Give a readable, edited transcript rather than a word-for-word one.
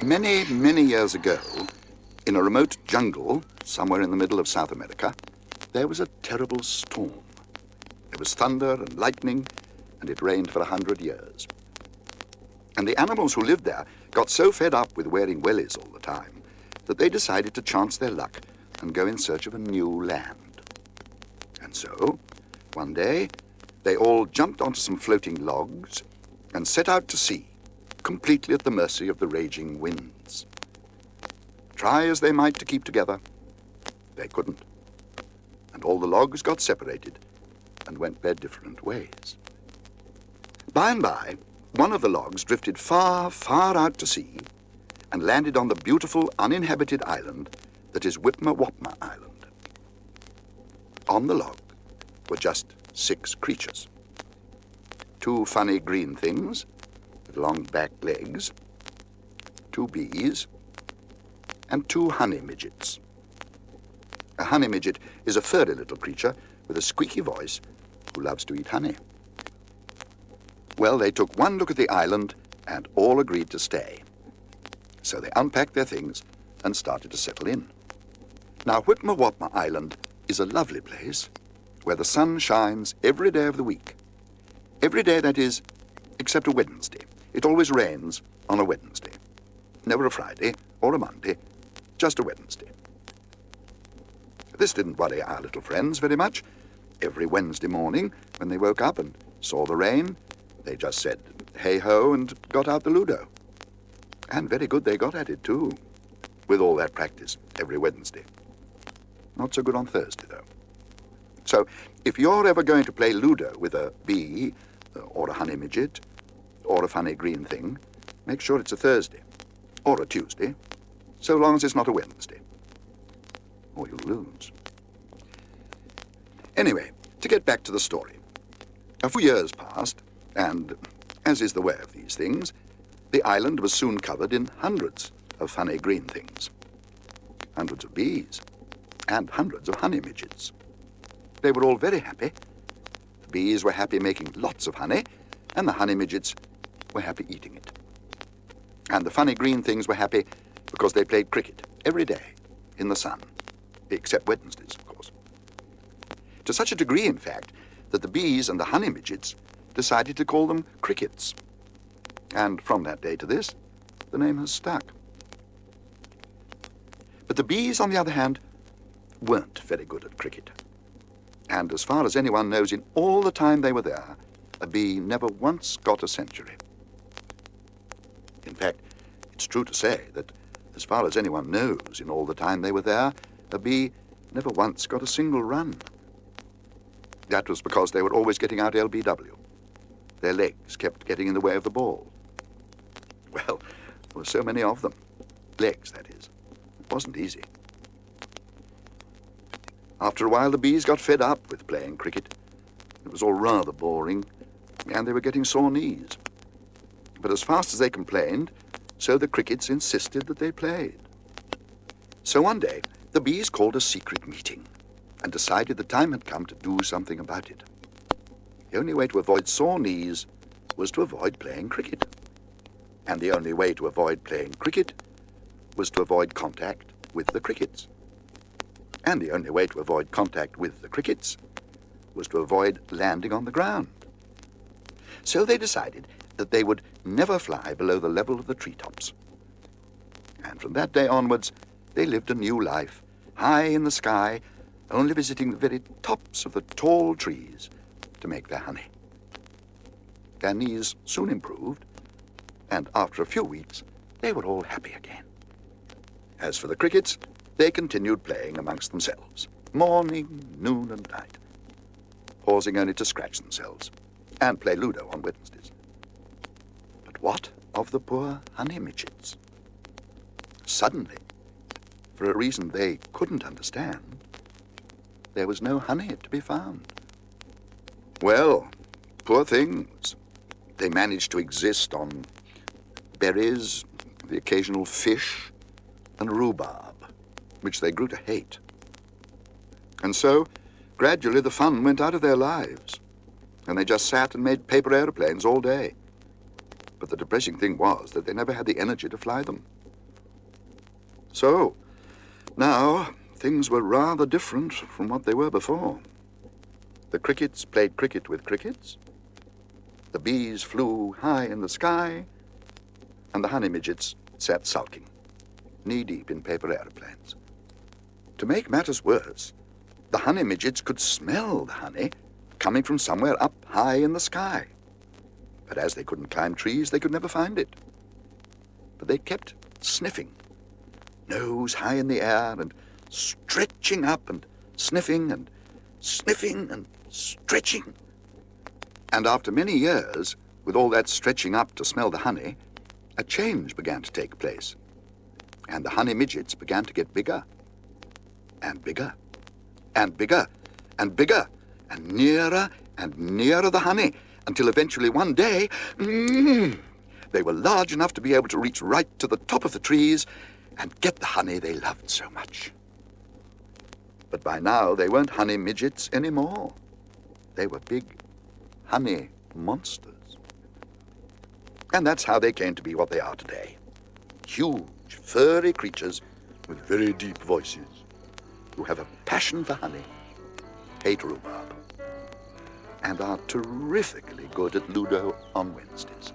Many, many years ago, in a remote jungle somewhere in the middle of South America, there was a terrible storm. There was thunder and lightning, and it rained for 100 years. And the animals who lived there got so fed up with wearing wellies all the time that they decided to chance their luck and go in search of a new land. And so, one day, they all jumped onto some floating logs and set out to sea, completely at the mercy of the raging winds. Try as they might to keep together, they couldn't. And all the logs got separated and went their different ways. By and by, one of the logs drifted far, far out to sea and landed on the beautiful uninhabited island that is Wipma Island. On the log were just 6 creatures. 2 funny green things with long back legs, 2 bees, and 2 honey midgets. A honey midget is a furry little creature with a squeaky voice who loves to eat honey. Well, they took one look at the island and all agreed to stay. So they unpacked their things and started to settle in. Now, Wipma Island is a lovely place where the sun shines every day of the week. Every day, that is, except a Wednesday. It always rains on a Wednesday. Never a Friday or a Monday, just a Wednesday. This didn't worry our little friends very much. Every Wednesday morning, when they woke up and saw the rain, they just said, hey-ho, and got out the ludo. And very good they got at it, too, with all that practice every Wednesday. Not so good on Thursday, though. So, if you're ever going to play ludo with a bee, or a honey midget, or a funny green thing, make sure it's a Thursday, or a Tuesday, so long as it's not a Wednesday, or you'll lose. Anyway, to get back to the story. A few years passed, and, as is the way of these things, the island was soon covered in hundreds of funny green things, hundreds of bees, and hundreds of honey midgets. They were all very happy. The bees were happy making lots of honey, and the honey midgets were happy eating it. And the funny green things were happy because they played cricket every day in the sun, except Wednesdays, of course. To such a degree, in fact, that the bees and the honey midgets decided to call them crickets. And from that day to this, the name has stuck. But the bees, on the other hand, weren't very good at cricket. And as far as anyone knows, in all the time they were there, a bee never once got a century. In fact, it's true to say that, as far as anyone knows, in all the time they were there, a bee never once got a single run. That was because they were always getting out LBW. Their legs kept getting in the way of the ball. Well, there were so many of them. Legs, that is. It wasn't easy. After a while, the bees got fed up with playing cricket. It was all rather boring, and they were getting sore knees. But as fast as they complained, so the crickets insisted that they played. So one day, the bees called a secret meeting and decided the time had come to do something about it. The only way to avoid sore knees was to avoid playing cricket. And the only way to avoid playing cricket was to avoid contact with the crickets. And the only way to avoid contact with the crickets was to avoid landing on the ground. So they decided that they would never fly below the level of the treetops. And from that day onwards, they lived a new life, high in the sky, only visiting the very tops of the tall trees to make their honey. Their knees soon improved, and after a few weeks, they were all happy again. As for the crickets, they continued playing amongst themselves, morning, noon, and night, pausing only to scratch themselves and play ludo on Wednesdays. But what of the poor honey midgets? Suddenly, for a reason they couldn't understand, there was no honey to be found. Well, poor things. They managed to exist on berries, the occasional fish, and rhubarb, which they grew to hate. And so, gradually the fun went out of their lives, and they just sat and made paper aeroplanes all day. But the depressing thing was that they never had the energy to fly them. So, now, things were rather different from what they were before. The crickets played cricket with crickets, the bees flew high in the sky, and the honey midgets sat sulking, knee-deep in paper aeroplanes. To make matters worse, the honey midgets could smell the honey coming from somewhere up high in the sky. But as they couldn't climb trees, they could never find it. But they kept sniffing, nose high in the air and stretching up and sniffing and sniffing and stretching. And after many years, with all that stretching up to smell the honey, a change began to take place. And the honey midgets began to get bigger and bigger and bigger and bigger and nearer the honey, until eventually one day, they were large enough to be able to reach right to the top of the trees and get the honey they loved so much. But by now they weren't honey midgets anymore. They were big honey monsters. And that's how they came to be what they are today. Huge, furry creatures with very deep voices who have a passion for honey, hate rhubarb, and are terrifically good at ludo on Wednesdays.